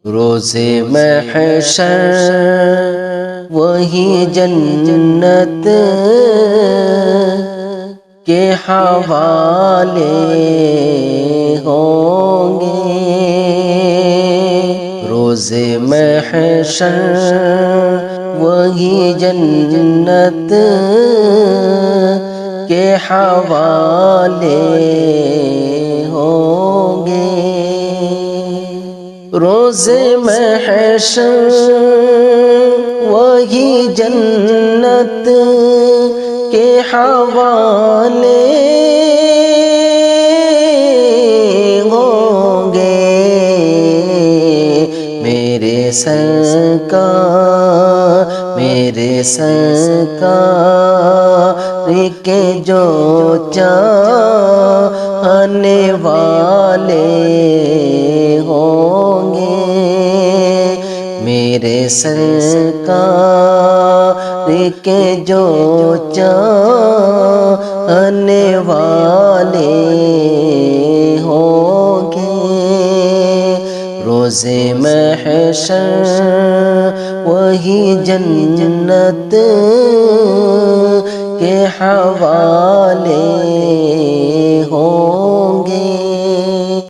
روز محشر وہی جنت کے حوالے ہوں گے، روز محشر وہی جنت کے حوالے ہوں گے، روز محشر وہی جنت کے حوالے ہوں گے، میرے سرکار کے جو چاہنے والے ہوں گے، میرے سرکار کے جو چاہنے والے ہوں گے، روز محشر وہی جنت کے حوالے